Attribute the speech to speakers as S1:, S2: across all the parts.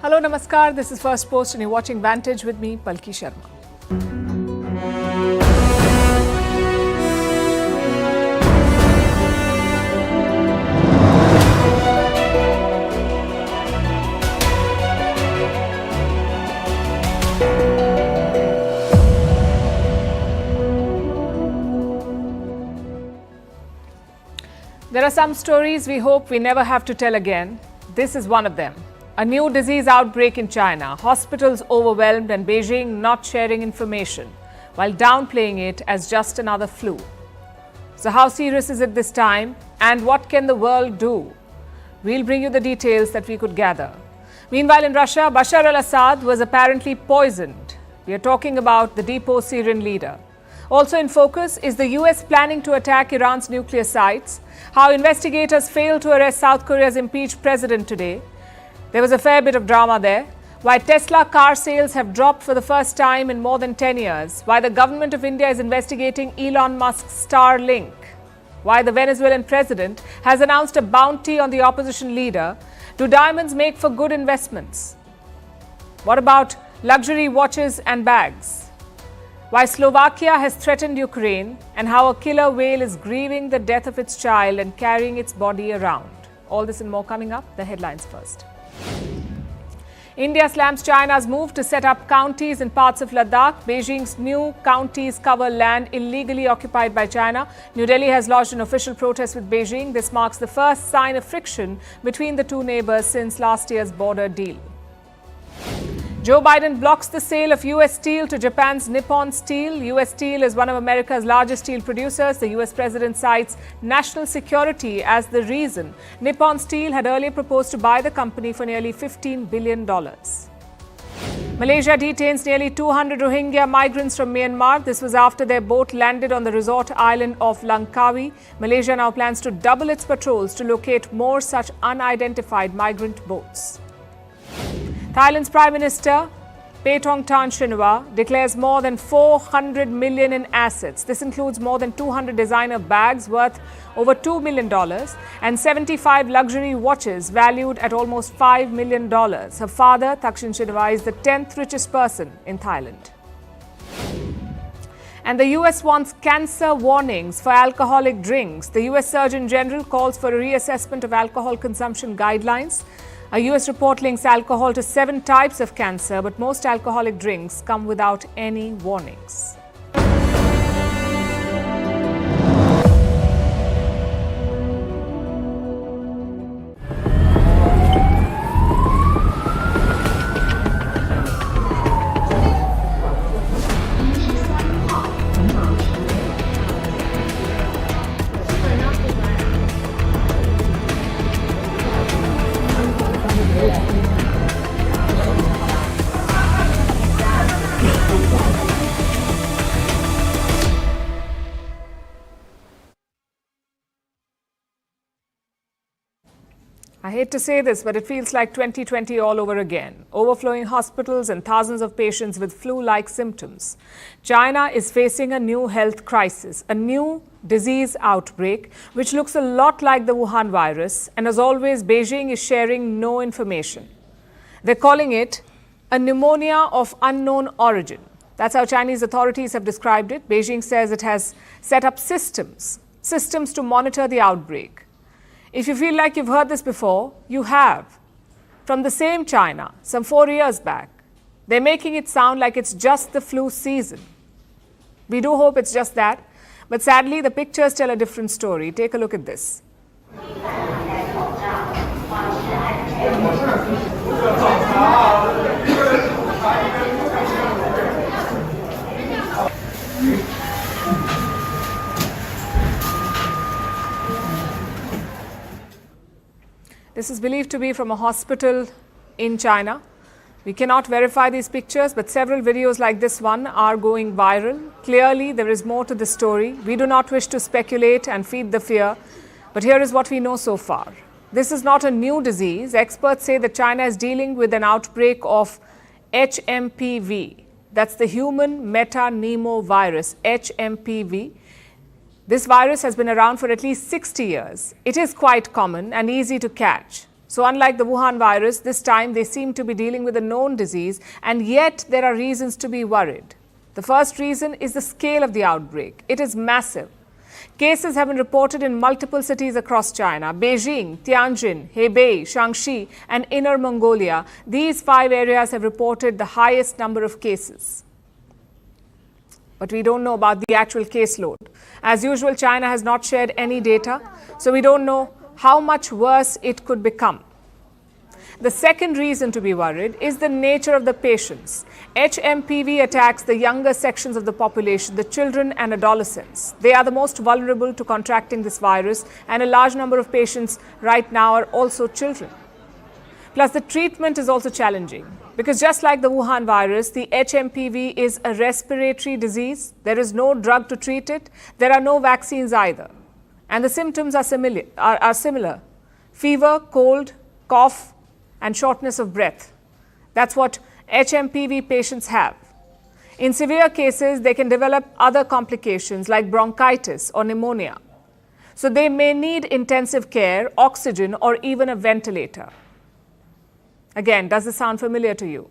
S1: Hello, Namaskar. This is Firstpost and you're watching Vantage with me, Palki Sharma. There are some stories we hope we never have to tell again. This is one of them. A new disease outbreak in China, hospitals overwhelmed and Beijing not sharing information while downplaying it as just another flu. So how serious is it this time and what can the world do? We'll bring you the details that we could gather. Meanwhile in Russia, Bashar al-Assad was apparently poisoned. We are talking about the deposed Syrian leader. Also in focus is the US planning to attack Iran's nuclear sites, how investigators failed to arrest South Korea's impeached president today. There was a fair bit of drama there. Why Tesla car sales have dropped for the first time in more than 10 years. Why the government of India is investigating Elon Musk's Starlink. Why the Venezuelan president has announced a bounty on the opposition leader. Do diamonds make for good investments? What about luxury watches and bags? Why Slovakia has threatened Ukraine and how a killer whale is grieving the death of its child and carrying its body around. All this and more coming up. The headlines first. India slams China's move to set up counties in parts of Ladakh. Beijing's new counties cover land illegally occupied by China. New Delhi has lodged an official protest with Beijing. This marks the first sign of friction between the two neighbors since last year's border deal. Joe Biden blocks the sale of US steel to Japan's Nippon Steel. US Steel is one of America's largest steel producers. The US president cites national security as the reason. Nippon Steel had earlier proposed to buy the company for nearly $15 billion. Malaysia detains nearly 200 Rohingya migrants from Myanmar. This was after their boat landed on the resort island of Langkawi. Malaysia now plans to double its patrols to locate more such unidentified migrant boats. Thailand's Prime Minister Paetongtarn Shinawatra declares more than 400 million in assets. This includes more than 200 designer bags worth over $2 million and 75 luxury watches valued at almost $5 million. Her father, Thaksin Shinawatra, is the 10th richest person in Thailand. And the US wants cancer warnings for alcoholic drinks. The US Surgeon General calls for a reassessment of alcohol consumption guidelines. A US report links alcohol to 7 types of cancer, but most alcoholic drinks come without any warnings. I hate to say this, but it feels like 2020 all over again. Overflowing hospitals and thousands of patients with flu-like symptoms. China is facing a new health crisis, a new disease outbreak, which looks a lot like the Wuhan virus. And as always, Beijing is sharing no information. They're calling it a pneumonia of unknown origin. That's how Chinese authorities have described it. Beijing says it has set up systems to monitor the outbreak. If you feel like you've heard this before, you have. From the same China, some 4 years back. They're making it sound like it's just the flu season. We do hope it's just that. But sadly, the pictures tell a different story. Take a look at this. This is believed to be from a hospital in China. We cannot verify these pictures, but several videos like this one are going viral. Clearly, there is more to the story. We do not wish to speculate and feed the fear, but here is what we know so far. This is not a new disease. Experts say that China is dealing with an outbreak of HMPV. That's the human metapneumovirus, HMPV. This virus has been around for at least 60 years. It is quite common and easy to catch. So unlike the Wuhan virus, this time they seem to be dealing with a known disease, and yet there are reasons to be worried. The first reason is the scale of the outbreak. It is massive. Cases have been reported in multiple cities across China: Beijing, Tianjin, Hebei, Shaanxi, and Inner Mongolia. These 5 areas have reported the highest number of cases. But we don't know about the actual caseload. As usual, China has not shared any data, so we don't know how much worse it could become. The second reason to be worried is the nature of the patients. HMPV attacks the younger sections of the population, the children and adolescents. They are the most vulnerable to contracting this virus, and a large number of patients right now are also children. Plus, the treatment is also challenging because just like the Wuhan virus, the HMPV is a respiratory disease. There is no drug to treat it. There are no vaccines either. And the symptoms are similar. Fever, cold, cough, and shortness of breath. That's what HMPV patients have. In severe cases, they can develop other complications like bronchitis or pneumonia. So they may need intensive care, oxygen, or even a ventilator. Again, does this sound familiar to you?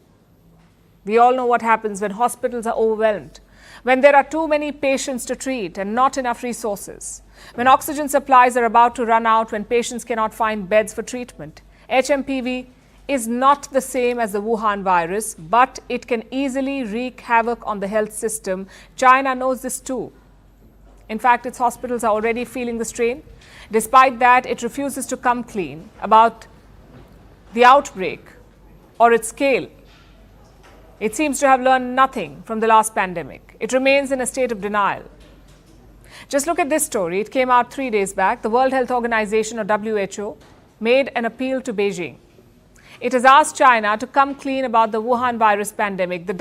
S1: We all know what happens when hospitals are overwhelmed, when there are too many patients to treat and not enough resources, when oxygen supplies are about to run out, when patients cannot find beds for treatment. HMPV is not the same as the Wuhan virus, but it can easily wreak havoc on the health system. China knows this too. In fact, its hospitals are already feeling the strain. Despite that, it refuses to come clean about the outbreak or its scale. It seems to have learned nothing from the last pandemic. It remains in a state of denial. Just look at this story. It came out 3 days back. The World Health Organization, or WHO, made an appeal to Beijing. It has asked China to come clean about the Wuhan virus pandemic. The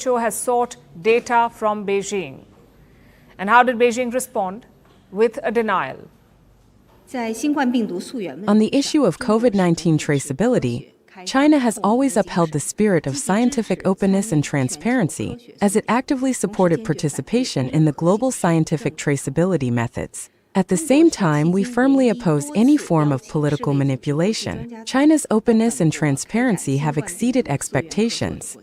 S1: WHO has sought data from Beijing. And how did Beijing respond? With a denial.
S2: On the issue of COVID-19 traceability, China has always upheld the spirit of scientific openness and transparency as it actively supported participation in the global scientific traceability methods. At the same time, we firmly oppose any form of political manipulation. China's openness and transparency have exceeded expectations.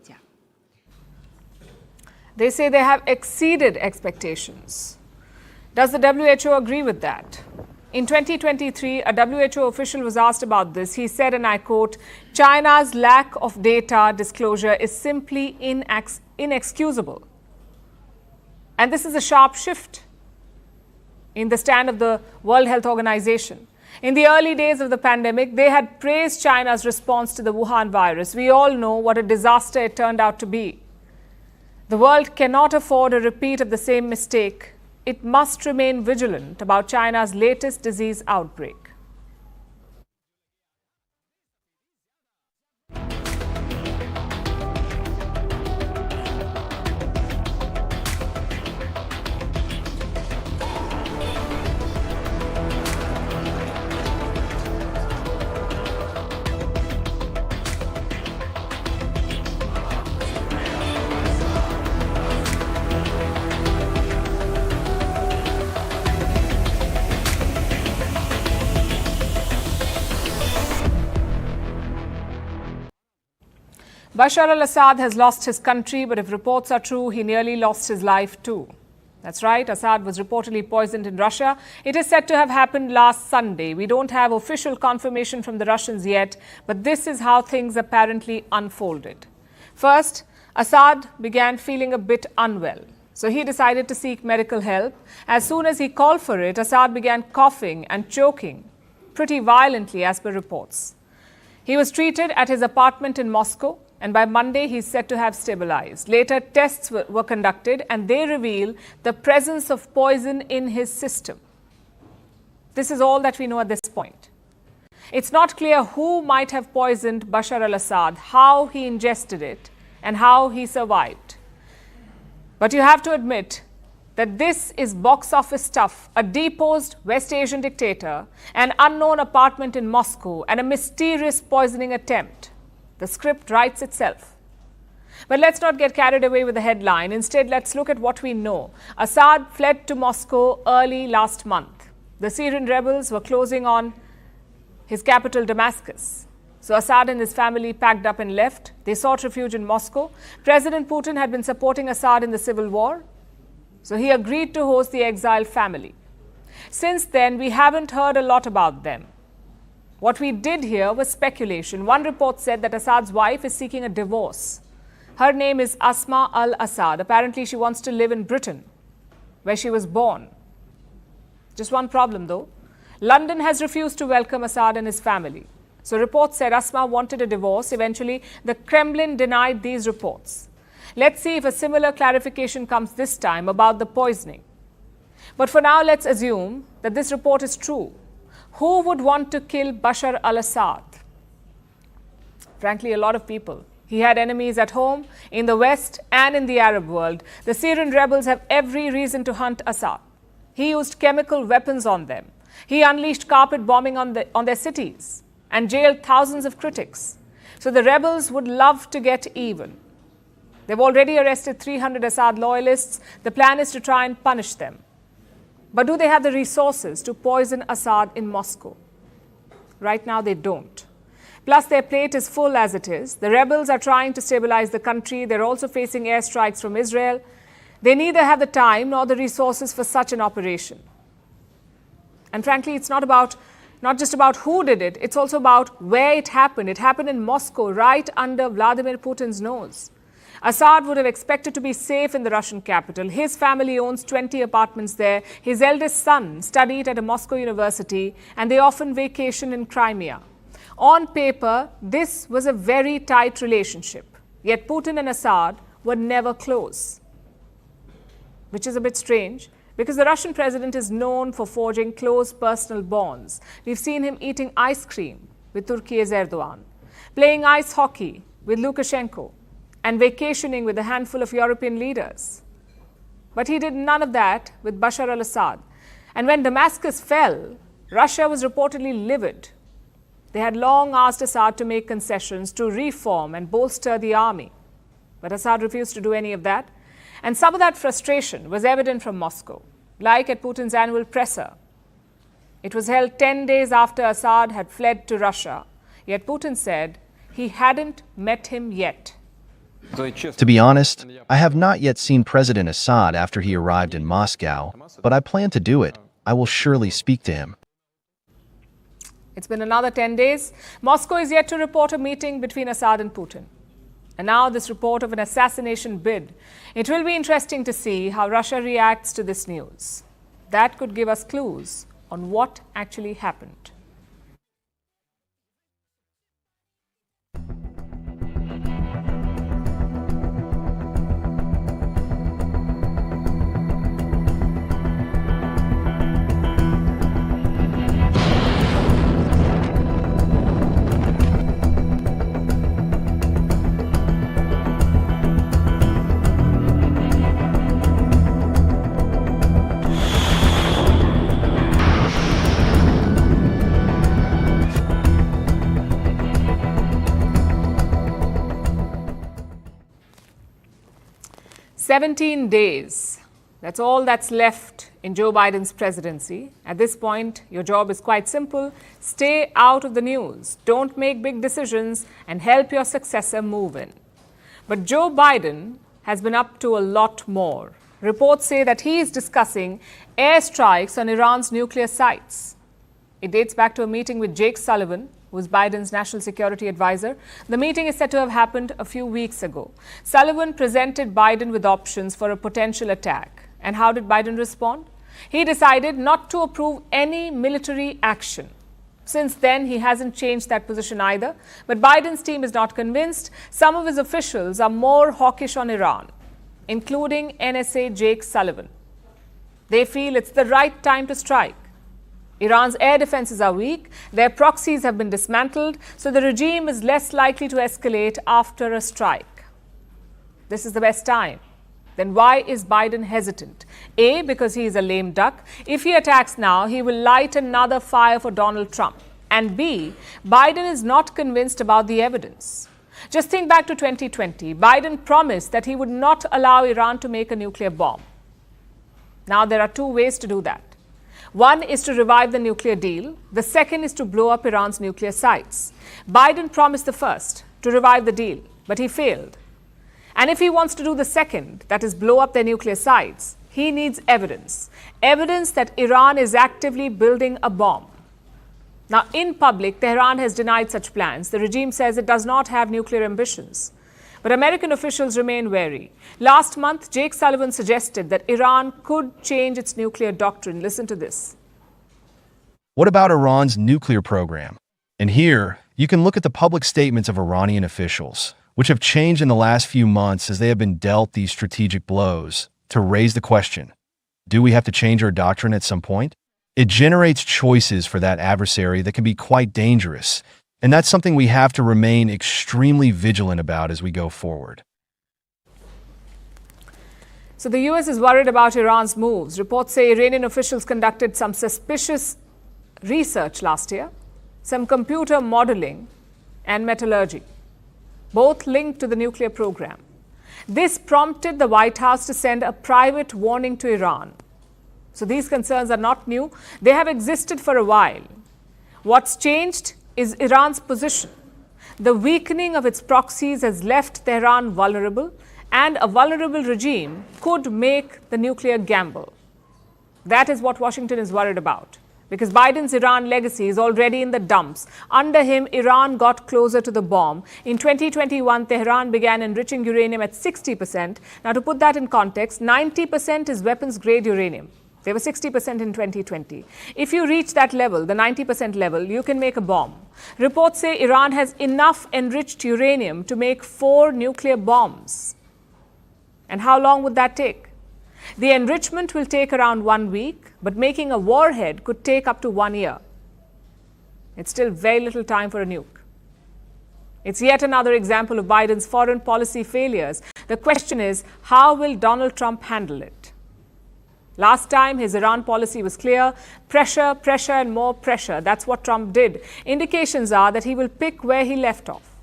S1: They say they have exceeded expectations. Does the WHO agree with that? In 2023, a WHO official was asked about this. He said, and I quote, "China's lack of data disclosure is simply inexcusable." And this is a sharp shift in the stand of the World Health Organization. In the early days of the pandemic, they had praised China's response to the Wuhan virus. We all know what a disaster it turned out to be. The world cannot afford a repeat of the same mistake. It must remain vigilant about China's latest disease outbreak. Bashar al-Assad has lost his country, but if reports are true, he nearly lost his life too. That's right, Assad was reportedly poisoned in Russia. It is said to have happened last Sunday. We don't have official confirmation from the Russians yet, but this is how things apparently unfolded. First, Assad began feeling a bit unwell, so he decided to seek medical help. As soon as he called for it, Assad began coughing and choking pretty violently, as per reports. He was treated at his apartment in Moscow, and by Monday, he's said to have stabilized. Later, tests were conducted, and they reveal the presence of poison in his system. This is all that we know at this point. It's not clear who might have poisoned Bashar al-Assad, how he ingested it, and how he survived. But you have to admit that this is box office stuff: a deposed West Asian dictator, an unknown apartment in Moscow, and a mysterious poisoning attempt. The script writes itself. But let's not get carried away with the headline. Instead, let's look at what we know. Assad fled to Moscow early last month. The Syrian rebels were closing on his capital, Damascus. So Assad and his family packed up and left. They sought refuge in Moscow. President Putin had been supporting Assad in the civil war, so he agreed to host the exiled family. Since then, we haven't heard a lot about them. What we did hear was speculation. One report said that Assad's wife is seeking a divorce. Her name is Asma al-Assad. Apparently, she wants to live in Britain, where she was born. Just one problem, though. London has refused to welcome Assad and his family. So reports said Asma wanted a divorce. Eventually, the Kremlin denied these reports. Let's see if a similar clarification comes this time about the poisoning. But for now, let's assume that this report is true. Who would want to kill Bashar al-Assad? Frankly, a lot of people. He had enemies at home, in the West, and in the Arab world. The Syrian rebels have every reason to hunt Assad. He used chemical weapons on them. He unleashed carpet bombing on their cities and jailed thousands of critics. So the rebels would love to get even. They've already arrested 300 Assad loyalists. The plan is to try and punish them. But do they have the resources to poison Assad in Moscow? Right now, they don't. Plus, their plate is full as it is. The rebels are trying to stabilize the country. They're also facing airstrikes from Israel. They neither have the time nor the resources for such an operation. And frankly, it's not just about who did it. It's also about where it happened. It happened in Moscow, right under Vladimir Putin's nose. Assad would have expected to be safe in the Russian capital. His family owns 20 apartments there. His eldest son studied at a Moscow university, and they often vacation in Crimea. On paper, this was a very tight relationship. Yet Putin and Assad were never close, which is a bit strange because the Russian president is known for forging close personal bonds. We've seen him eating ice cream with Turkey's Erdogan, playing ice hockey with Lukashenko, and vacationing with a handful of European leaders. But he did none of that with Bashar al-Assad. And when Damascus fell, Russia was reportedly livid. They had long asked Assad to make concessions, to reform and bolster the army. But Assad refused to do any of that. And some of that frustration was evident from Moscow, like at Putin's annual presser. It was held 10 days after Assad had fled to Russia. Yet Putin said he hadn't met him yet.
S3: To be honest, I have not yet seen President Assad after he arrived in Moscow, but I plan to do it. I will surely speak to him.
S1: It's been another 10 days. Moscow is yet to report a meeting between Assad and Putin. And now this report of an assassination bid. It will be interesting to see how Russia reacts to this news. That could give us clues on what actually happened. "17 days. That's all that's left in Joe Biden's presidency. At this point, your job is quite simple. Stay out of the news. Don't make big decisions and help your successor move in. But Joe Biden has been up to a lot more. Reports say that he is discussing airstrikes on Iran's nuclear sites. It dates back to a meeting with Jake Sullivan, who is Biden's national security advisor. The meeting is said to have happened a few weeks ago. Sullivan presented Biden with options for a potential attack. And how did Biden respond? He decided not to approve any military action. Since then, he hasn't changed that position either. But Biden's team is not convinced. Some of his officials are more hawkish on Iran, including NSA Jake Sullivan. They feel it's the right time to strike. Iran's air defenses are weak, their proxies have been dismantled, so the regime is less likely to escalate after a strike. This is the best time. Then why is Biden hesitant? A, because he is a lame duck. If he attacks now, he will light another fire for Donald Trump. And B, Biden is not convinced about the evidence. Just think back to 2020. Biden promised that he would not allow Iran to make a nuclear bomb. Now there are two ways to do that. One is to revive the nuclear deal. The second is to blow up Iran's nuclear sites. Biden promised the first, to revive the deal, but he failed. And if he wants to do the second, that is blow up their nuclear sites, he needs evidence. Evidence that Iran is actively building a bomb. Now, in public, Tehran has denied such plans. The regime says it does not have nuclear ambitions. But American officials remain wary. Last month, Jake Sullivan suggested that Iran could change its nuclear doctrine. Listen to this.
S3: What about Iran's nuclear program? And here, you can look at the public statements of Iranian officials, which have changed in the last few months as they have been dealt these strategic blows, to raise the question, do we have to change our doctrine at some point? It generates choices for that adversary that can be quite dangerous, and that's something we have to remain extremely vigilant about as we go forward.
S1: So the US is worried about Iran's moves. Reports say Iranian officials conducted some suspicious research last year, some computer modeling and metallurgy, both linked to the nuclear program. This prompted the White House to send a private warning to Iran. So these concerns are not new. They have existed for a while. What's changed is Iran's position. The weakening of its proxies has left Tehran vulnerable, and a vulnerable regime could make the nuclear gamble. That is what Washington is worried about, because Biden's Iran legacy is already in the dumps. Under him, Iran got closer to the bomb. In 2021, Tehran began enriching uranium at 60%. Now, to put that in context, 90% is weapons-grade uranium. They were 60% in 2020. If you reach that level, the 90% level, you can make a bomb. Reports say Iran has enough enriched uranium to make 4 nuclear bombs. And how long would that take? The enrichment will take around 1 week, but making a warhead could take up to 1 year. It's still very little time for a nuke. It's yet another example of Biden's foreign policy failures. The question is, how will Donald Trump handle it? Last time, his Iran policy was clear: pressure, pressure, and more pressure. That's what Trump did. Indications are that he will pick where he left off.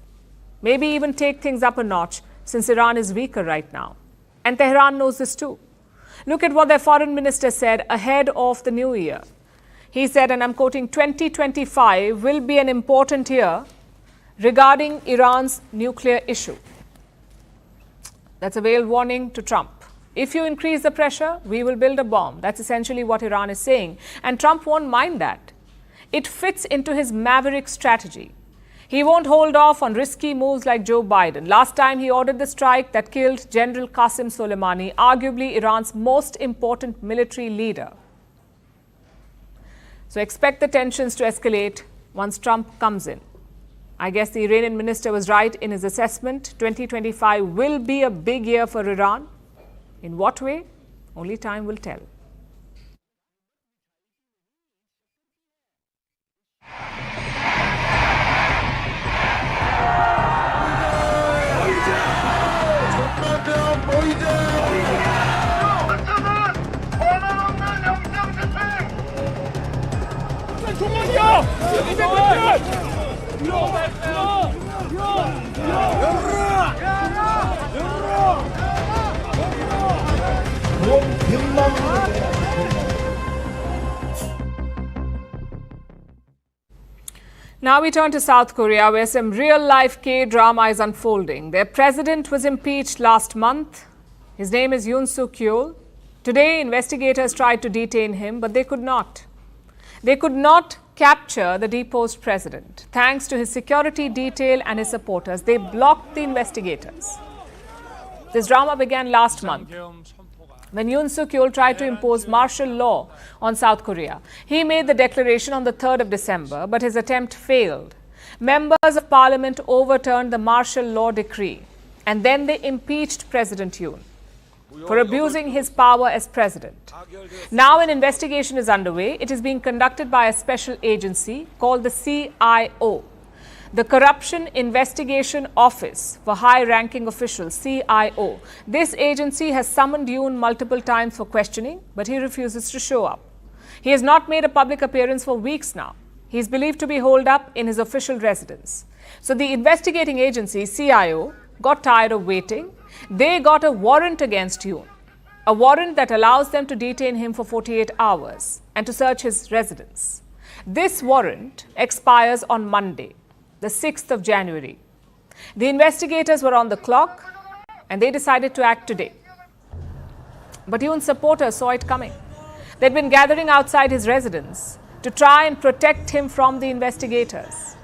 S1: Maybe even take things up a notch, since Iran is weaker right now. And Tehran knows this too. Look at what their foreign minister said ahead of the new year. He said, and I'm quoting, 2025 will be an important year regarding Iran's nuclear issue. That's a veiled warning to Trump. If you increase the pressure, we will build a bomb. That's essentially what Iran is saying. And Trump won't mind that. It fits into his maverick strategy. He won't hold off on risky moves like Joe Biden. Last time, he ordered the strike that killed General Qasem Soleimani, arguably Iran's most important military leader. So expect the tensions to escalate once Trump comes in. I guess the Iranian minister was right in his assessment. 2025 will be a big year for Iran. In what way? Only time will tell. Now we turn to South Korea, where some real-life K-drama is unfolding. Their president was impeached last month. His name is Yoon Suk-yeol. Today, investigators tried to detain him, but they could not. They could not capture the deposed president. Thanks to his security detail and his supporters, they blocked the investigators. This drama began last month, when Yoon Suk-yeol tried to impose martial law on South Korea. He made the declaration on the 3rd of December, but his attempt failed. Members of parliament overturned the martial law decree, and then they impeached President Yoon for abusing his power as president. Now an investigation is underway. It is being conducted by a special agency called the CIO, the Corruption Investigation Office for High-Ranking Officials, CIO. This agency has summoned Yoon multiple times for questioning, but he refuses to show up. He has not made a public appearance for weeks now. He is believed to be holed up in his official residence. So the investigating agency, CIO, got tired of waiting. They got a warrant against Yoon. a warrant that allows them to detain him for 48 hours and to search his residence. This warrant expires on Monday, the 6th of January. The investigators were on the clock and they decided to act today. But Yoon's supporters saw it coming. They'd been gathering outside his residence to try and protect him from the investigators.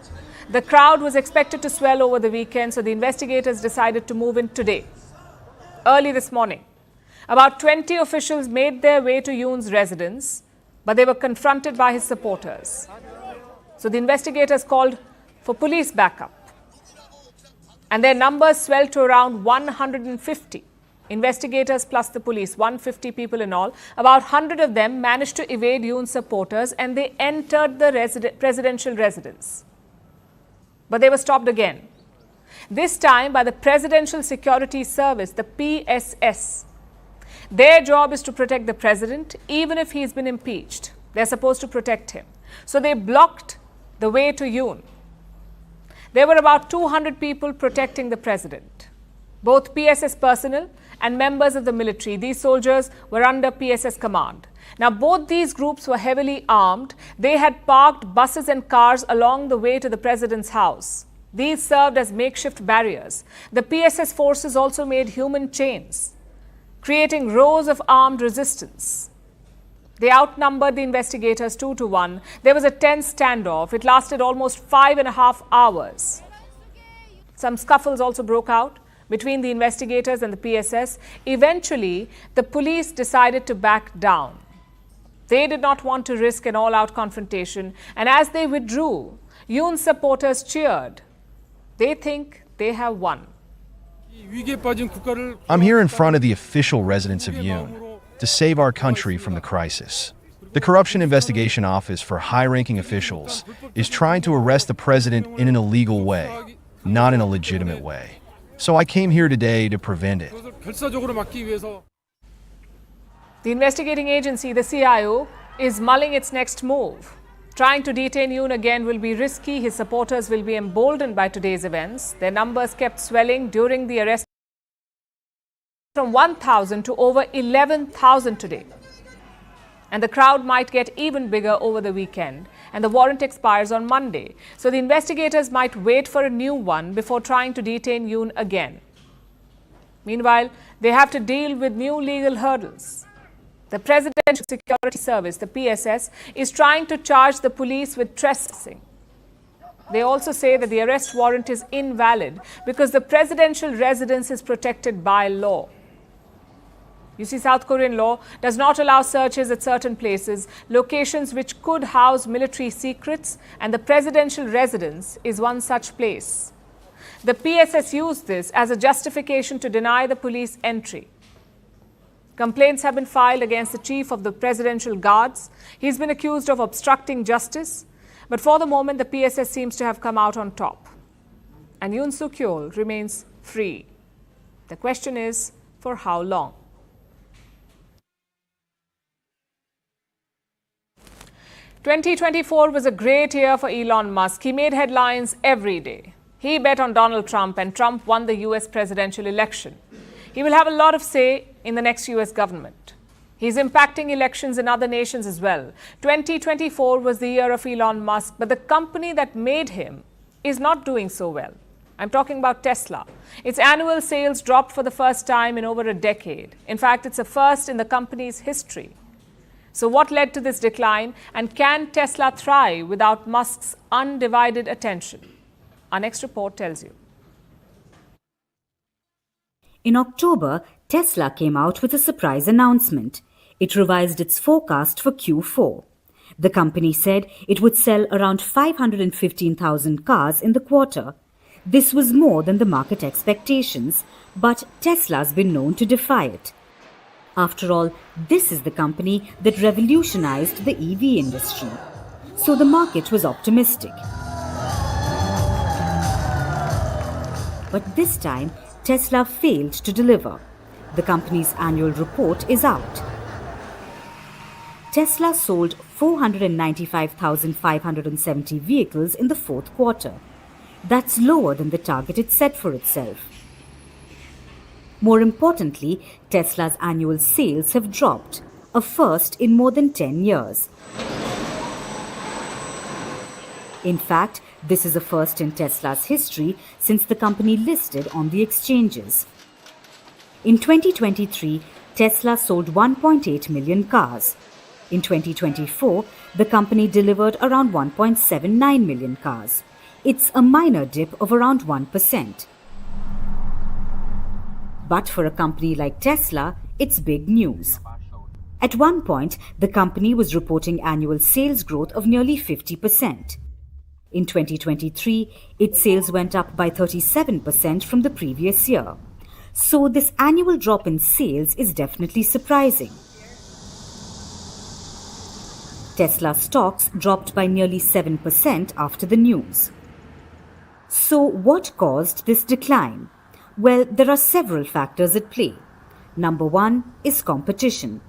S1: The crowd was expected to swell over the weekend, so the investigators decided to move in today. Early this morning, about 20 officials made their way to Yoon's residence, but they were confronted by his supporters. So the investigators called for police backup. And their numbers swelled to around 150. Investigators plus the police, 150 people in all. About 100 of them managed to evade Yoon's supporters and they entered the presidential residence. But they were stopped again. This time by the Presidential Security Service, the PSS. Their job is to protect the president, even if he's been impeached. They're supposed to protect him. So they blocked the way to Yoon. There were about 200 people protecting the president, both PSS personnel and members of the military. These soldiers were under PSS command. Now, both these groups were heavily armed. They had parked buses and cars along the way to the president's house. These served as makeshift barriers. The PSS forces also made human chains, creating rows of armed resistance. They outnumbered the investigators 2-1. There was a tense standoff. It lasted almost 5.5 hours. Some scuffles also broke out between the investigators and the PSS. Eventually, the police decided to back down. They did not want to risk an all-out confrontation, and as they withdrew, Yoon's supporters cheered. They think they have won.
S3: I'm here in front of the official residence of Yoon to save our country from the crisis. The Corruption Investigation Office for high-ranking officials is trying to arrest the president in an illegal way, not in a legitimate way. So I came here today to prevent it.
S1: The investigating agency, the CIO, is mulling its next move. Trying to detain Yoon again will be risky. His supporters will be emboldened by today's events. Their numbers kept swelling during the arrest, from 1,000 to over 11,000 today. And the crowd might get even bigger over the weekend. And the warrant expires on Monday. So the investigators might wait for a new one before trying to detain Yoon again. Meanwhile, they have to deal with new legal hurdles. The Presidential Security Service, the PSS, is trying to charge the police with trespassing. They also say that the arrest warrant is invalid because the presidential residence is protected by law. You see, South Korean law does not allow searches at certain places, locations which could house military secrets, and the presidential residence is one such place. The PSS used this as a justification to deny the police entry. Complaints have been filed against the chief of the presidential guards. He's been accused of obstructing justice. But for the moment, the PSS seems to have come out on top. And Yoon Suk-yeol remains free. The question is, for how long? "2024 was a great year for Elon Musk. He made headlines every day. He bet on Donald Trump, and Trump won the US presidential election. He will have a lot of say in the next US government. He's impacting elections in other nations as well. 2024 was the year of Elon Musk, but the company that made him is not doing so well. I'm talking about Tesla. Its annual sales dropped for the first time in over a decade. In fact, it's a first in the company's history. So what led to this decline, and can Tesla thrive without Musk's undivided attention? Our next report tells you.
S4: In October, Tesla came out with a surprise announcement. It revised its forecast for Q4. The company said it would sell around 515,000 cars in the quarter. This was more than the market expectations, but Tesla's been known to defy it. After all, this is the company that revolutionized the EV industry. So the market was optimistic. But this time, Tesla failed to deliver. The company's annual report is out. Tesla sold 495,570 vehicles in the fourth quarter. That's lower than the target it set for itself. More importantly, Tesla's annual sales have dropped, a first in more than 10 years. In fact, this is a first in Tesla's history since the company listed on the exchanges. In 2023, Tesla sold 1.8 million cars. In 2024, the company delivered around 1.79 million cars. It's a minor dip of around 1%. But for a company like Tesla, it's big news. At one point, the company was reporting annual sales growth of nearly 50%. In 2023, its sales went up by 37% from the previous year. So this annual drop in sales is definitely surprising. Tesla stocks dropped by nearly 7% after the news. So what caused this decline? Well, there are several factors at play. Number one is competition.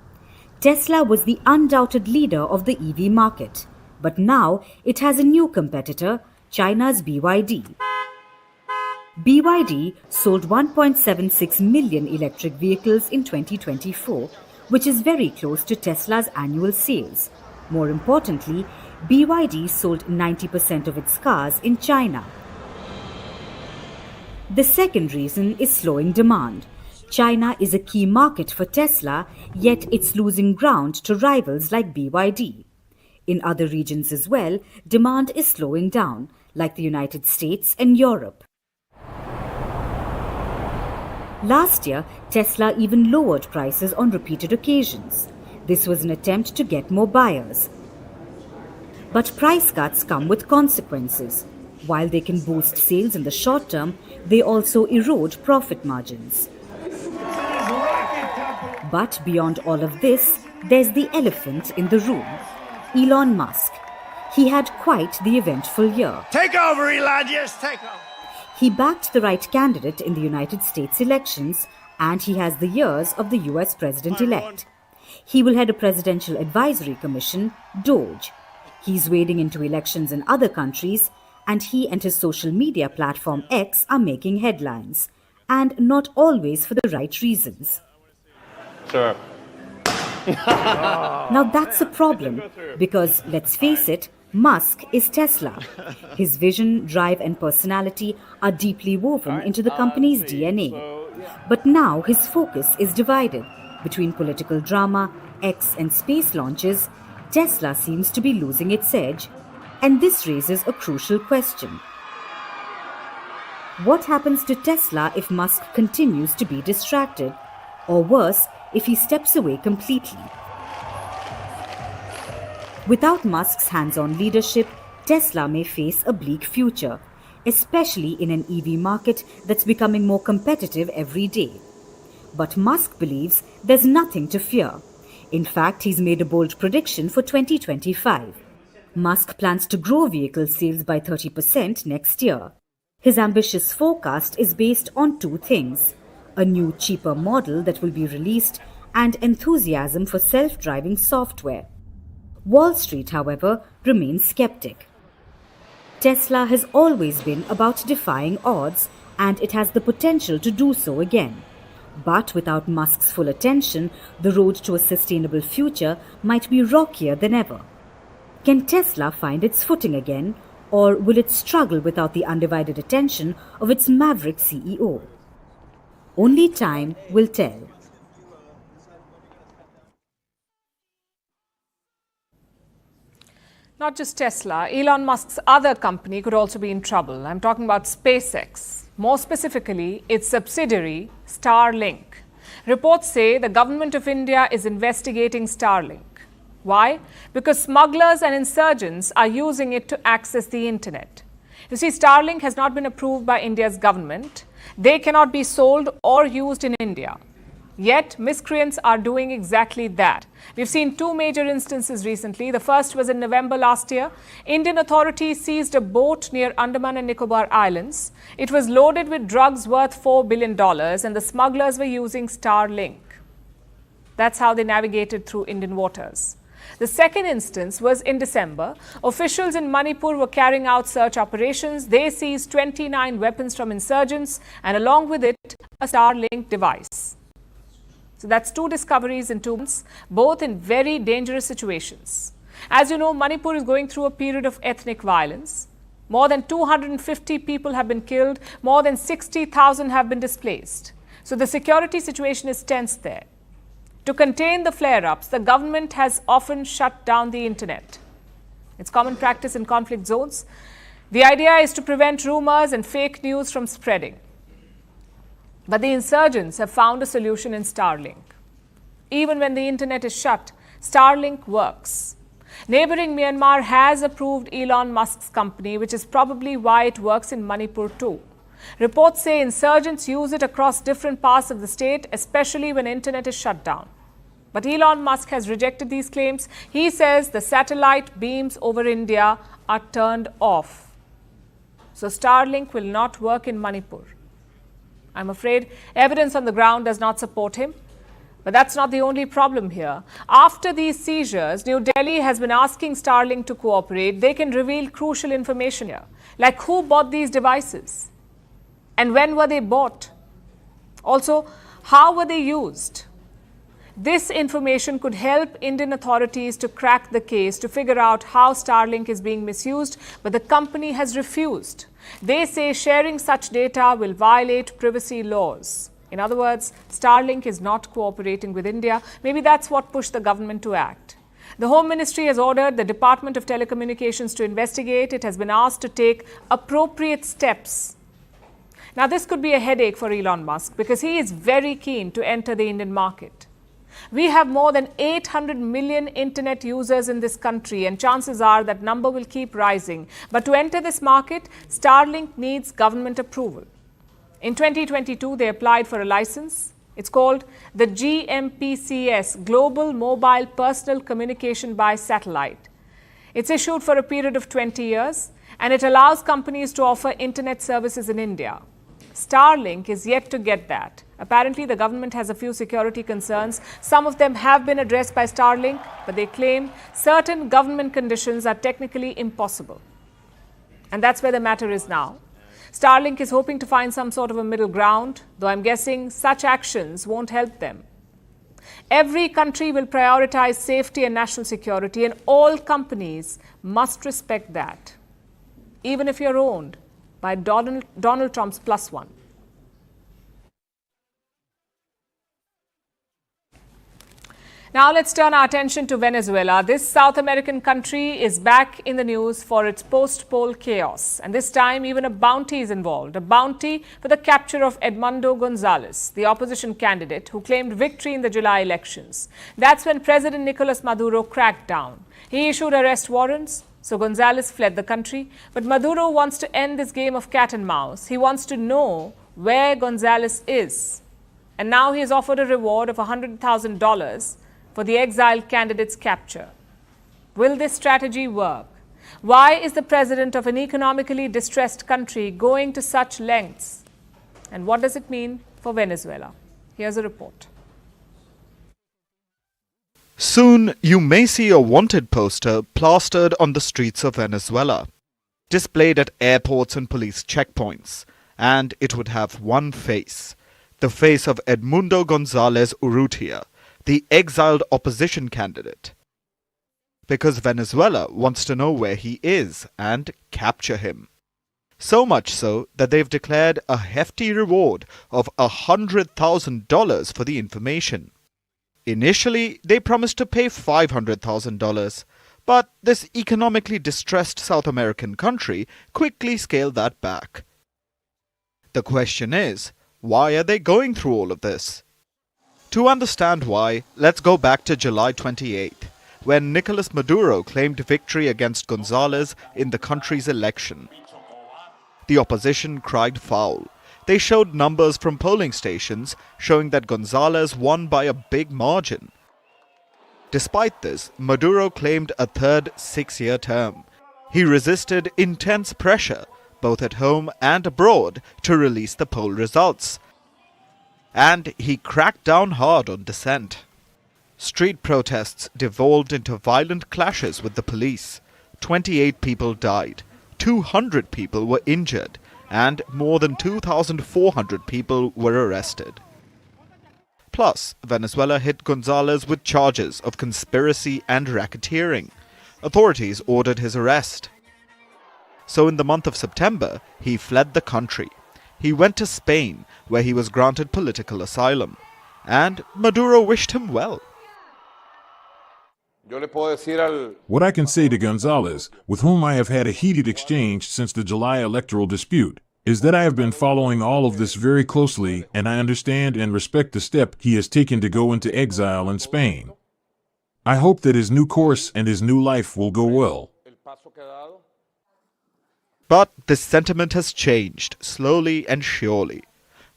S4: Tesla was the undoubted leader of the EV market, but now it has a new competitor, China's BYD. BYD sold 1.76 million electric vehicles in 2024, which is very close to Tesla's annual sales. More importantly, BYD sold 90% of its cars in China. The second reason is slowing demand. China is a key market for Tesla, yet it's losing ground to rivals like BYD. In other regions as well, demand is slowing down, like the United States and Europe. Last year, Tesla even lowered prices on repeated occasions. This was an attempt to get more buyers. But price cuts come with consequences. While they can boost sales in the short term, they also erode profit margins. But beyond all of this, there's the elephant in the room, Elon Musk. He had quite the eventful year.
S5: Take over, Elon, just take over.
S4: He backed the right candidate in the United States elections, and he has the ears of the US president-elect. He will head a presidential advisory commission, DOGE. He's wading into elections in other countries, and he and his social media platform X are making headlines, and not always for the right reasons.
S5: Sure.
S4: Now that's a problem, because let's face it, Musk is Tesla. His vision, drive and personality are deeply woven into the company's DNA. But now his focus is divided. Between political drama, X and space launches, Tesla seems to be losing its edge. And this raises a crucial question. What happens to Tesla if Musk continues to be distracted? Or worse, if he steps away completely? Without Musk's hands-on leadership, Tesla may face a bleak future, especially in an EV market that's becoming more competitive every day. But Musk believes there's nothing to fear. In fact, he's made a bold prediction for 2025. Musk plans to grow vehicle sales by 30% next year. His ambitious forecast is based on two things: a new, cheaper model that will be released and enthusiasm for self-driving software. Wall Street, however, remains skeptic. Tesla has always been about defying odds, and it has the potential to do so again. But without Musk's full attention, the road to a sustainable future might be rockier than ever. Can Tesla find its footing again, or will it struggle without the undivided attention of its maverick CEO? Only time will tell.
S1: Not just Tesla, Elon Musk's other company could also be in trouble. I'm talking about SpaceX. More specifically, its subsidiary, Starlink. Reports say the government of India is investigating Starlink. Why? Because smugglers and insurgents are using it to access the internet. You see, Starlink has not been approved by India's government. They cannot be sold or used in India. Yet, miscreants are doing exactly that. We've seen two major instances recently. The first was in November last year. Indian authorities seized a boat near Andaman and Nicobar Islands. It was loaded with drugs worth $4 billion, and the smugglers were using Starlink. That's how they navigated through Indian waters. The second instance was in December. Officials in Manipur were carrying out search operations. They seized 29 weapons from insurgents and along with it, a Starlink device. So that's two discoveries in 2 months, both in very dangerous situations. As you know, Manipur is going through a period of ethnic violence. More than 250 people have been killed. More than 60,000 have been displaced. So the security situation is tense there. To contain the flare-ups, the government has often shut down the internet. It's common practice in conflict zones. The idea is to prevent rumors and fake news from spreading. But the insurgents have found a solution in Starlink. Even when the internet is shut, Starlink works. Neighboring Myanmar has approved Elon Musk's company, which is probably why it works in Manipur too. Reports say insurgents use it across different parts of the state, especially when internet is shut down. But Elon Musk has rejected these claims. He says the satellite beams over India are turned off. So Starlink will not work in Manipur. I'm afraid evidence on the ground does not support him. But that's not the only problem here. After these seizures, New Delhi has been asking Starlink to cooperate. They can reveal crucial information here, like who bought these devices and when were they bought. Also, how were they used? This information could help Indian authorities to crack the case, to figure out how Starlink is being misused, but the company has refused. They say sharing such data will violate privacy laws. In other words, Starlink is not cooperating with India. Maybe that's what pushed the government to act. The Home Ministry has ordered the Department of Telecommunications to investigate. It has been asked to take appropriate steps. Now, this could be a headache for Elon Musk because he is very keen to enter the Indian market. We have more than 800 million internet users in this country, and chances are that number will keep rising. But to enter this market, Starlink needs government approval. In 2022, they applied for a license. It's called the GMPCS, Global Mobile Personal Communication by Satellite. It's issued for a period of 20 years, and it allows companies to offer internet services in India. Starlink is yet to get that. Apparently, the government has a few security concerns. Some of them have been addressed by Starlink, but they claim certain government conditions are technically impossible. And that's where the matter is now. Starlink is hoping to find some sort of a middle ground, though I'm guessing such actions won't help them. Every country will prioritize safety and national security, and all companies must respect that, even if you're owned by Donald Trump's plus one. Now let's turn our attention to Venezuela. This South American country is back in the news for its post-poll chaos. And this time, even a bounty is involved. A bounty for the capture of Edmundo Gonzalez, the opposition candidate who claimed victory in the July elections. That's when President Nicolas Maduro cracked down. He issued arrest warrants, so Gonzalez fled the country. But Maduro wants to end this game of cat and mouse. He wants to know where Gonzalez is. And now he has offered a reward of $100,000 for the exiled candidate's capture. Will this strategy work? Why is the president of an economically distressed country going to such lengths? And what does it mean for Venezuela? Here's a report.
S6: Soon, you may see a wanted poster plastered on the streets of Venezuela, displayed at airports and police checkpoints, and it would have one face, the face of Edmundo Gonzalez Urrutia, the exiled opposition candidate. Because Venezuela wants to know where he is and capture him. So much so that they've declared a hefty reward of $100,000 for the information. Initially, they promised to pay $500,000, but this economically distressed South American country quickly scaled that back. The question is, why are they going through all of this? To understand why, let's go back to July 28th, when Nicolas Maduro claimed victory against Gonzalez in the country's election. The opposition cried foul. They showed numbers from polling stations showing that Gonzalez won by a big margin. Despite this, Maduro claimed a third 6-year term. He resisted intense pressure, both at home and abroad, to release the poll results. And he cracked down hard on dissent. Street protests devolved into violent clashes with the police. 28 people died, 200 people were injured, and more than 2,400 people were arrested. Plus, Venezuela hit Gonzalez with charges of conspiracy and racketeering. Authorities ordered his arrest. So in the month of September, he fled the country. He went to Spain, where he was granted political asylum. And Maduro wished him well.
S7: What I can say to Gonzalez, with whom I have had a heated exchange since the July electoral dispute, is that I have been following all of this very closely, and I understand and respect the step he has taken to go into exile in Spain. I hope that his new course and his new life will go well.
S6: But this sentiment has changed, slowly and surely.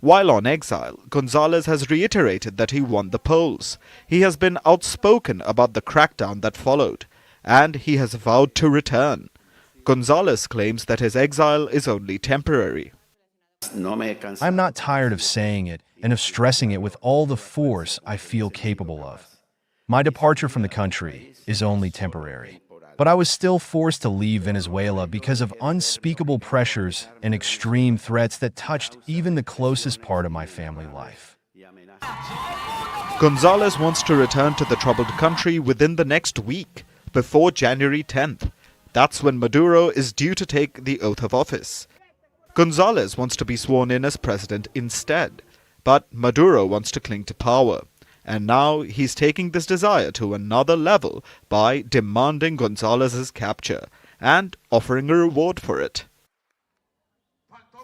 S6: While on exile, Gonzalez has reiterated that he won the polls. He has been outspoken about the crackdown that followed, and he has vowed to return. Gonzalez claims that his exile is only temporary.
S3: I'm not tired of saying it and of stressing it with all the force I feel capable of. My departure from the country is only temporary. But I was still forced to leave Venezuela because of unspeakable pressures and extreme threats that touched even the closest part of my family life.
S6: Gonzalez wants to return to the troubled country within the next week, before January 10th. That's when Maduro is due to take the oath of office. Gonzalez wants to be sworn in as president instead, but Maduro wants to cling to power. And now he's taking this desire to another level by demanding Gonzalez's capture and offering a reward for it.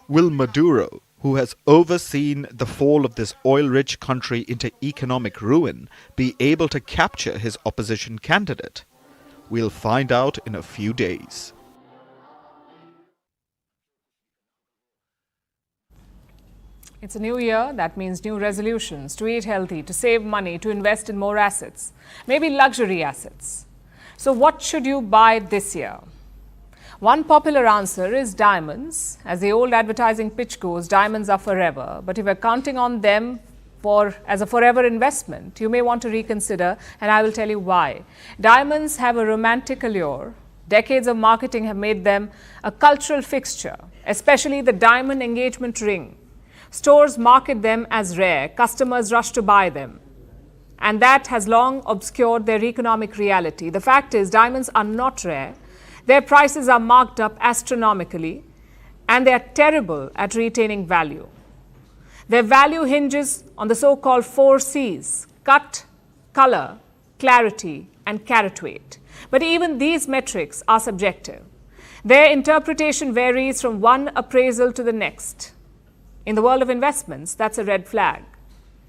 S6: Will Maduro, who has overseen the fall of this oil-rich country into economic ruin, be able to capture his opposition candidate? We'll find out in a few days.
S1: It's a new year. That means new resolutions to eat healthy, to save money, to invest in more assets, maybe luxury assets. So what should you buy this year? One popular answer is diamonds. As the old advertising pitch goes, diamonds are forever. But if you're counting on them as a forever investment, you may want to reconsider, and I will tell you why. Diamonds have a romantic allure. Decades of marketing have made them a cultural fixture, especially the diamond engagement ring. Stores market them as rare, customers rush to buy them. And that has long obscured their economic reality. The fact is, diamonds are not rare. Their prices are marked up astronomically, and they are terrible at retaining value. Their value hinges on the so-called 4 C's: cut, color, clarity, and carat weight. But even these metrics are subjective. Their interpretation varies from one appraisal to the next. In the world of investments, that's a red flag.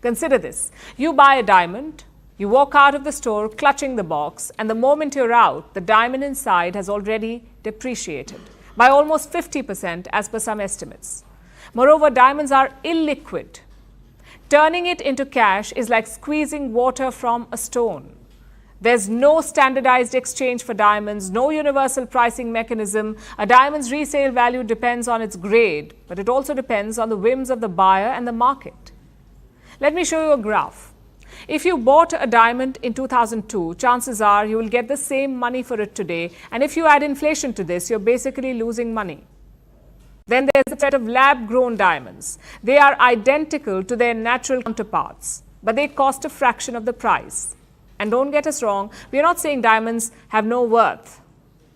S1: Consider this. You buy a diamond, you walk out of the store clutching the box, and the moment you're out, the diamond inside has already depreciated by almost 50% as per some estimates. Moreover, diamonds are illiquid. Turning it into cash is like squeezing water from a stone. There's no standardized exchange for diamonds, no universal pricing mechanism. A diamond's resale value depends on its grade, but it also depends on the whims of the buyer and the market. Let me show you a graph. If you bought a diamond in 2002, chances are you will get the same money for it today. And if you add inflation to this, you're basically losing money. Then there's a set of lab-grown diamonds. They are identical to their natural counterparts, but they cost a fraction of the price. And don't get us wrong, we're not saying diamonds have no worth.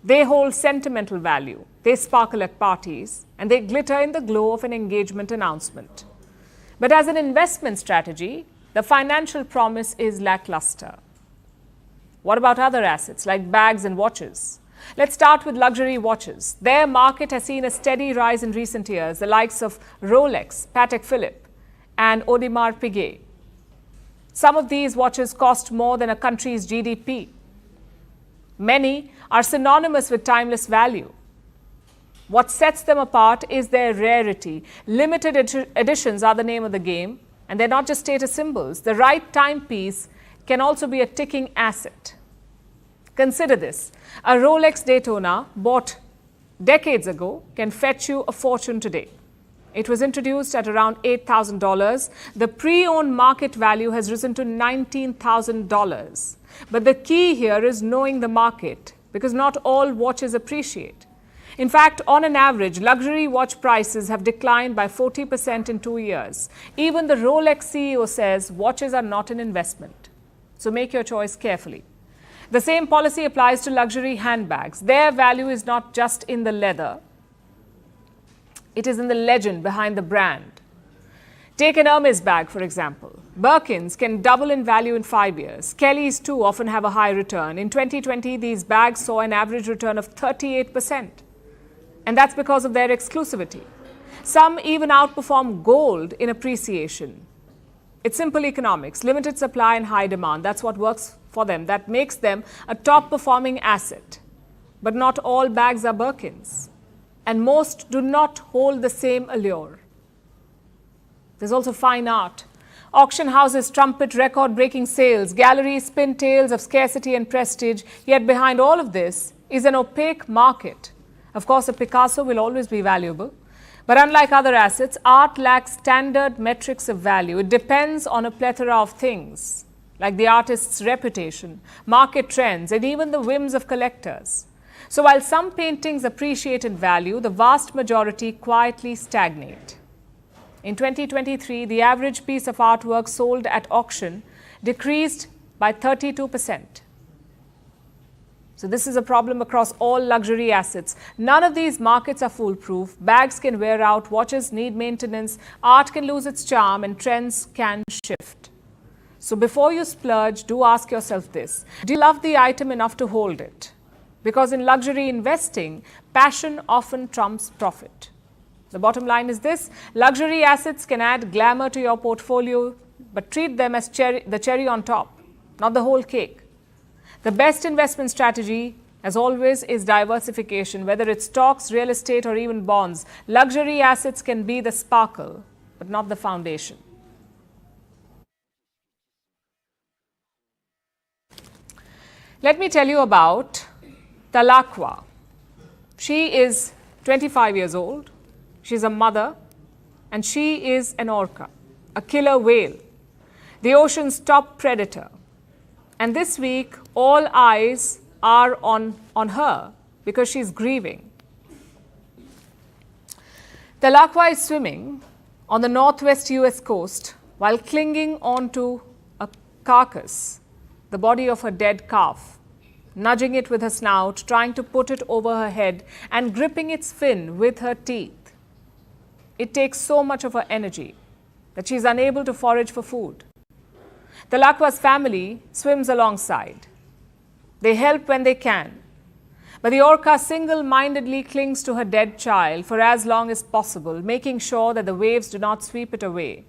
S1: They hold sentimental value, they sparkle at parties, and they glitter in the glow of an engagement announcement. But as an investment strategy, the financial promise is lackluster. What about other assets like bags and watches? Let's start with luxury watches. Their market has seen a steady rise in recent years, the likes of Rolex, Patek Philippe, and Audemars Piguet. Some of these watches cost more than a country's GDP. Many are synonymous with timeless value. What sets them apart is their rarity. Limited editions are the name of the game, and they're not just status symbols. The right timepiece can also be a ticking asset. Consider this. A Rolex Daytona bought decades ago can fetch you a fortune today. It was introduced at around $8,000. The pre-owned market value has risen to $19,000. But the key here is knowing the market, because not all watches appreciate. In fact, on an average, luxury watch prices have declined by 40% in 2 years. Even the Rolex CEO says watches are not an investment. So make your choice carefully. The same policy applies to luxury handbags. Their value is not just in the leather. It is in the legend behind the brand. Take an Hermes bag, for example. Birkins can double in value in 5 years. Kellys, too, often have a high return. In 2020, these bags saw an average return of 38%. And that's because of their exclusivity. Some even outperform gold in appreciation. It's simple economics, limited supply and high demand. That's what works for them. That makes them a top-performing asset. But not all bags are Birkins. And most do not hold the same allure. There's also fine art. Auction houses trumpet record-breaking sales. Galleries spin tales of scarcity and prestige. Yet behind all of this is an opaque market. Of course, a Picasso will always be valuable. But unlike other assets, art lacks standard metrics of value. It depends on a plethora of things, like the artist's reputation, market trends, and even the whims of collectors. So while some paintings appreciate in value, the vast majority quietly stagnate. In 2023, the average piece of artwork sold at auction decreased by 32%. So this is a problem across all luxury assets. None of these markets are foolproof. Bags can wear out, watches need maintenance, art can lose its charm, and trends can shift. So before you splurge, do ask yourself this: do you love the item enough to hold it? Because in luxury investing, passion often trumps profit. The bottom line is this: luxury assets can add glamour to your portfolio, but treat them as the cherry on top, not the whole cake. The best investment strategy, as always, is diversification. Whether it's stocks, real estate, or even bonds, luxury assets can be the sparkle, but not the foundation. Let me tell you about Talakwa. She is 25 years old. She's a mother, and she is an orca, a killer whale, the ocean's top predator. And this week, all eyes are on her because she's grieving. Talakwa is swimming on the northwest US coast while clinging onto a carcass, the body of her dead calf, nudging it with her snout, trying to put it over her head, and gripping its fin with her teeth. It takes so much of her energy that she's unable to forage for food. Talakwa's family swims alongside. They help when they can. But the orca single-mindedly clings to her dead child for as long as possible, making sure that the waves do not sweep it away.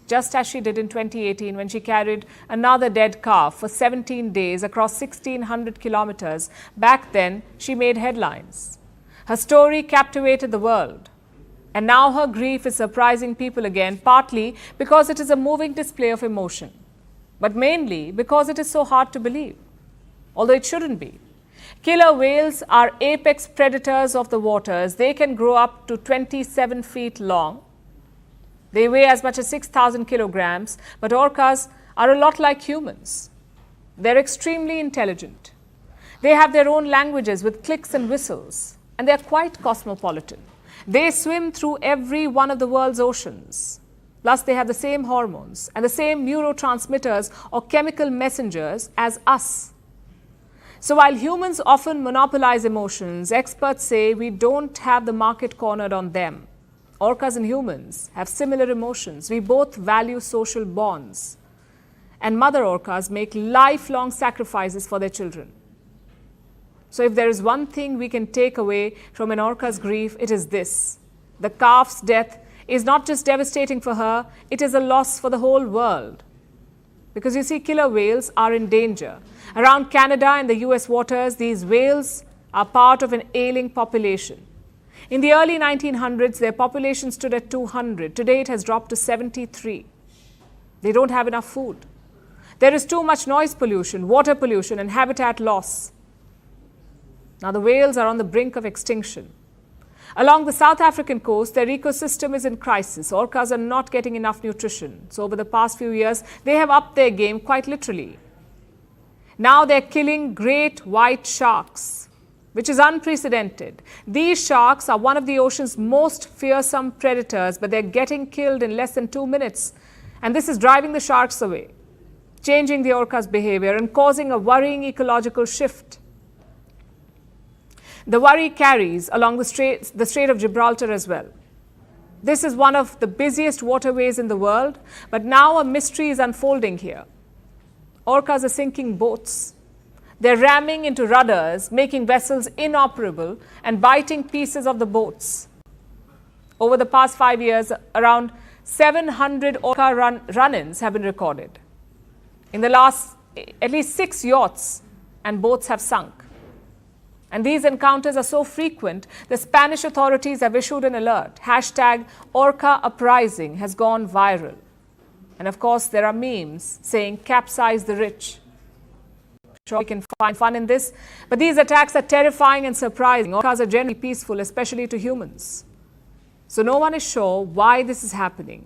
S1: Just as she did in 2018 when she carried another dead calf for 17 days across 1,600 kilometers. Back then, she made headlines. Her story captivated the world. And now her grief is surprising people again, partly because it is a moving display of emotion, but mainly because it is so hard to believe, although it shouldn't be. Killer whales are apex predators of the waters. They can grow up to 27 feet long. They weigh as much as 6,000 kilograms, but orcas are a lot like humans. They're extremely intelligent. They have their own languages with clicks and whistles, and they're quite cosmopolitan. They swim through every one of the world's oceans. Plus, they have the same hormones and the same neurotransmitters or chemical messengers as us. So while humans often monopolize emotions, experts say we don't have the market cornered on them. Orcas and humans have similar emotions. We both value social bonds. And mother orcas make lifelong sacrifices for their children. So if there is one thing we can take away from an orca's grief, it is this: the calf's death is not just devastating for her, it is a loss for the whole world. Because you see, killer whales are in danger. Around Canada and the US waters, these whales are part of an ailing population. In the early 1900s, their population stood at 200. Today, it has dropped to 73. They don't have enough food. There is too much noise pollution, water pollution, and habitat loss. Now, the whales are on the brink of extinction. Along the South African coast, their ecosystem is in crisis. Orcas are not getting enough nutrition. So over the past few years, they have upped their game quite literally. Now they're killing great white sharks, which is unprecedented. These sharks are one of the ocean's most fearsome predators, but they're getting killed in less than 2 minutes. And this is driving the sharks away, changing the orca's behavior and causing a worrying ecological shift. The worry carries along the Strait of Gibraltar as well. This is one of the busiest waterways in the world, but now a mystery is unfolding here. Orcas are sinking boats. They're ramming into rudders, making vessels inoperable and biting pieces of the boats. Over the past 5 years, around 700 orca run-ins have been recorded. In the last, at least 6 yachts and boats have sunk. And these encounters are so frequent, the Spanish authorities have issued an alert. #Orca Uprising has gone viral. And of course, there are memes saying capsize the rich. Sure, we can find fun in this, but these attacks are terrifying and surprising. Orcas are generally peaceful, especially to humans. So no one is sure why this is happening,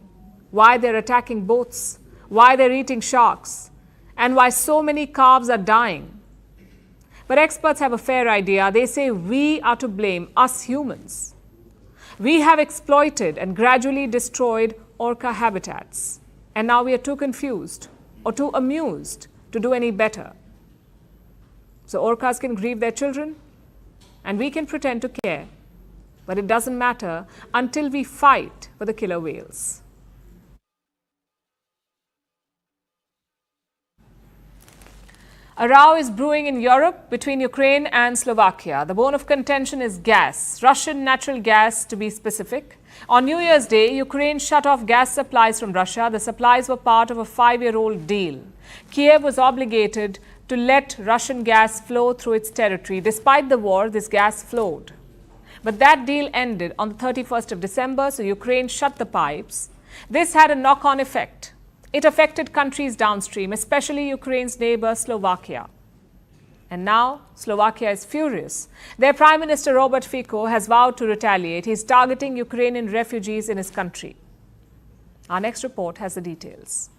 S1: why they're attacking boats, why they're eating sharks, and why so many calves are dying. But experts have a fair idea. They say we are to blame, us humans. We have exploited and gradually destroyed orca habitats. And now we are too confused or too amused to do any better. So orcas can grieve their children and we can pretend to care. But it doesn't matter until we fight for the killer whales. A row is brewing in Europe between Ukraine and Slovakia. The bone of contention is gas, Russian natural gas to be specific. On New Year's Day, Ukraine shut off gas supplies from Russia. The supplies were part of a 5-year-old deal. Kiev was obligated to let Russian gas flow through its territory. Despite the war, this gas flowed. But that deal ended on the 31st of December, so Ukraine shut the pipes. This had a knock-on effect. It affected countries downstream, especially Ukraine's neighbor Slovakia. And now Slovakia is furious. Their Prime Minister Robert Fico has vowed to retaliate. He's targeting Ukrainian refugees in his country. Our next report has the details.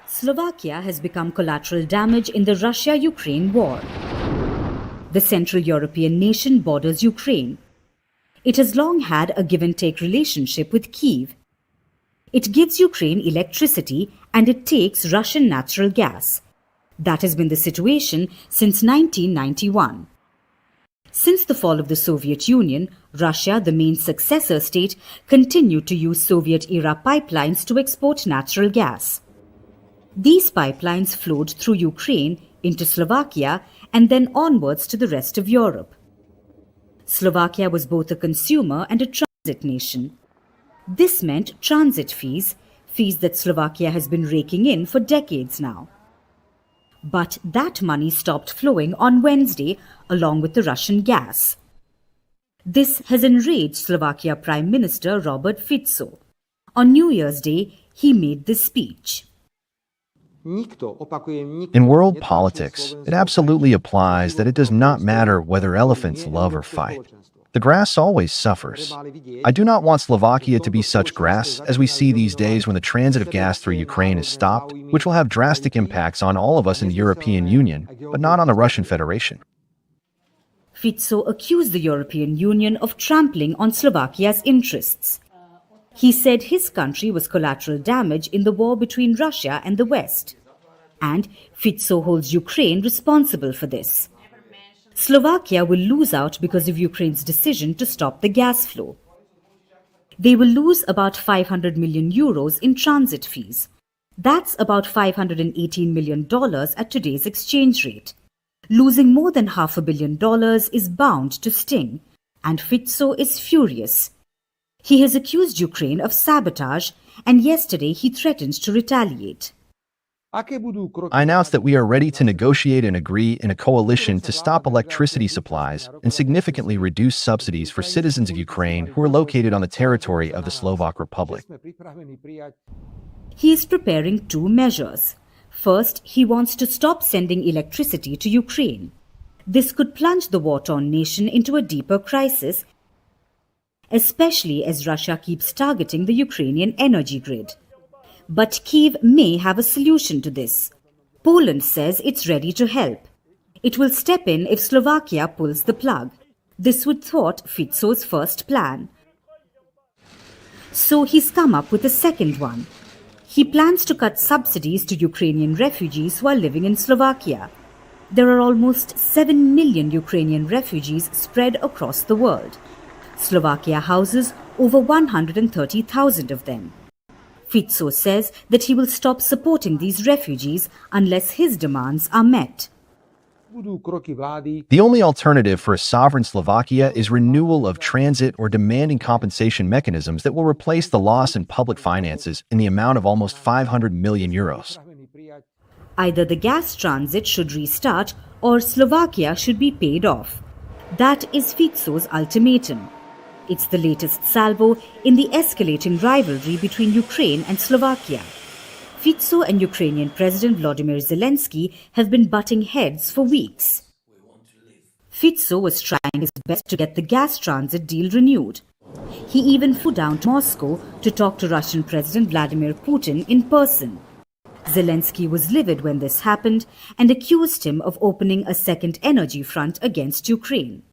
S4: Slovakia has become collateral damage in the Russia-Ukraine war. The Central European nation borders Ukraine. It has long had a give-and-take relationship with Kyiv. It gives Ukraine electricity and it takes Russian natural gas. That has been the situation since 1991. Since the fall of the Soviet Union, Russia, the main successor state, continued to use Soviet-era pipelines to export natural gas. These pipelines flowed through Ukraine into Slovakia and then onwards to the rest of Europe. Slovakia was both a consumer and a transit nation. This meant transit fees that Slovakia has been raking in for decades now. But that money stopped flowing on Wednesday along with the Russian gas. This has enraged Slovakia Prime Minister Robert Fico. On New Year's Day, he made this speech.
S3: In world politics, it absolutely applies that it does not matter whether elephants love or fight. The grass always suffers. I do not want Slovakia to be such grass as we see these days when the transit of gas through Ukraine is stopped, which will have drastic impacts on all of us in the European Union, but not on the Russian Federation.
S4: Fico accused the European Union of trampling on Slovakia's interests. He said his country was collateral damage in the war between Russia and the West. And Fico holds Ukraine responsible for this. Slovakia will lose out because of Ukraine's decision to stop the gas flow. They will lose about 500 million euros in transit fees. That's about $518 million at today's exchange rate. Losing more than $500 million is bound to sting, and Fico is furious. He has accused Ukraine of sabotage, and yesterday he threatened to retaliate.
S3: I announced that we are ready to negotiate and agree in a coalition to stop electricity supplies and significantly reduce subsidies for citizens of Ukraine who are located on the territory of the Slovak Republic.
S4: He is preparing 2 measures. First, he wants to stop sending electricity to Ukraine. This could plunge the war-torn nation into a deeper crisis, especially as Russia keeps targeting the Ukrainian energy grid. But Kyiv may have a solution to this. Poland says it's ready to help. It will step in if Slovakia pulls the plug. This would thwart Fico's first plan. So he's come up with a second one. He plans to cut subsidies to Ukrainian refugees who are living in Slovakia. There are almost 7 million Ukrainian refugees spread across the world. Slovakia houses over 130,000 of them. Fico says that he will stop supporting these refugees unless his demands are met.
S3: The only alternative for a sovereign Slovakia is renewal of transit or demanding compensation mechanisms that will replace the loss in public finances in the amount of almost 500 million euros.
S4: Either the gas transit should restart or Slovakia should be paid off. That is Fico's ultimatum. It's the latest salvo in the escalating rivalry between Ukraine and Slovakia. Fico and Ukrainian President Volodymyr Zelensky have been butting heads for weeks. Fico was trying his best to get the gas transit deal renewed. He even flew down to Moscow to talk to Russian President Vladimir Putin in person. Zelensky was livid when this happened and accused him of opening a second energy front against Ukraine.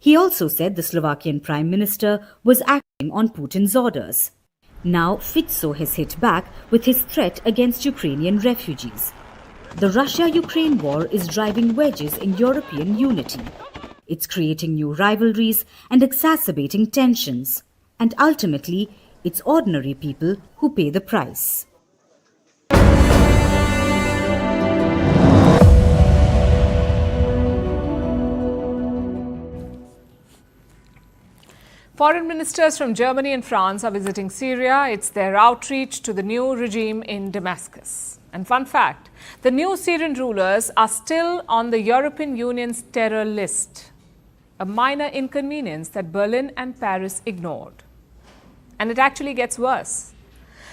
S4: He also said the Slovakian Prime Minister was acting on Putin's orders. Now Fico has hit back with his threat against Ukrainian refugees. The Russia-Ukraine war is driving wedges in European unity. It's creating new rivalries and exacerbating tensions. And ultimately, it's ordinary people who pay the price.
S1: Foreign ministers from Germany and France are visiting Syria. It's their outreach to the new regime in Damascus. And fun fact, the new Syrian rulers are still on the European Union's terror list, a minor inconvenience that Berlin and Paris ignored. And it actually gets worse.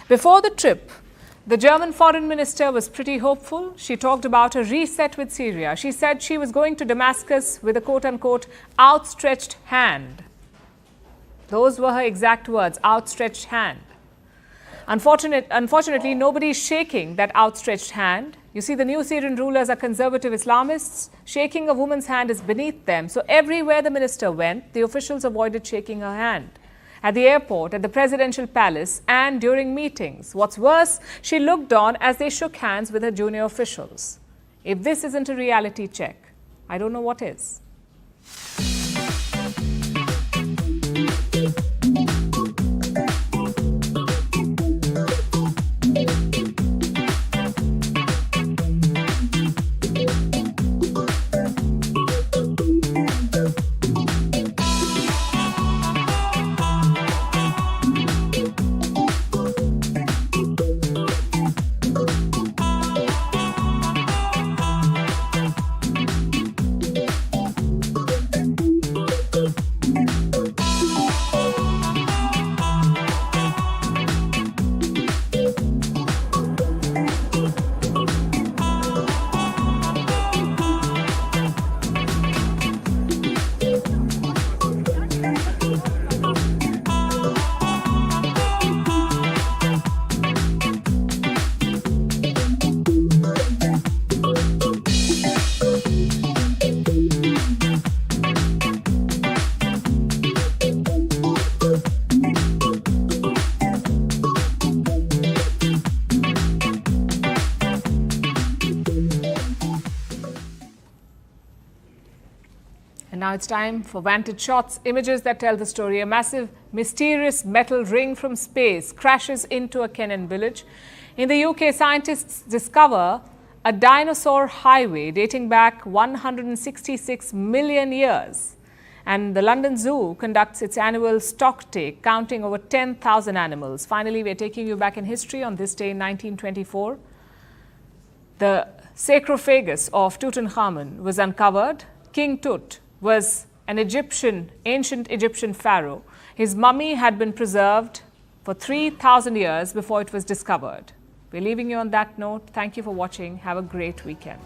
S1: Before the trip, the German foreign minister was pretty hopeful. She talked about a reset with Syria. She said she was going to Damascus with a quote-unquote outstretched hand. Those were her exact words, outstretched hand. Unfortunately, nobody is shaking that outstretched hand. You see, the new Syrian rulers are conservative Islamists. Shaking a woman's hand is beneath them. So everywhere the minister went, the officials avoided shaking her hand. At the airport, at the presidential palace, and during meetings. What's worse, she looked on as they shook hands with her junior officials. If this isn't a reality check, I don't know what is. Now it's time for Vantage Shots, images that tell the story. A massive, mysterious metal ring from space crashes into a Kenyan village. In the UK, scientists discover a dinosaur highway dating back 166 million years. And the London Zoo conducts its annual stock take, counting over 10,000 animals. Finally, we're taking you back in history on this day in 1924. The sarcophagus of Tutankhamun was uncovered. King Tut was an ancient Egyptian pharaoh. His mummy had been preserved for 3,000 years before it was discovered. We're leaving you on that note. Thank you for watching. Have a great weekend.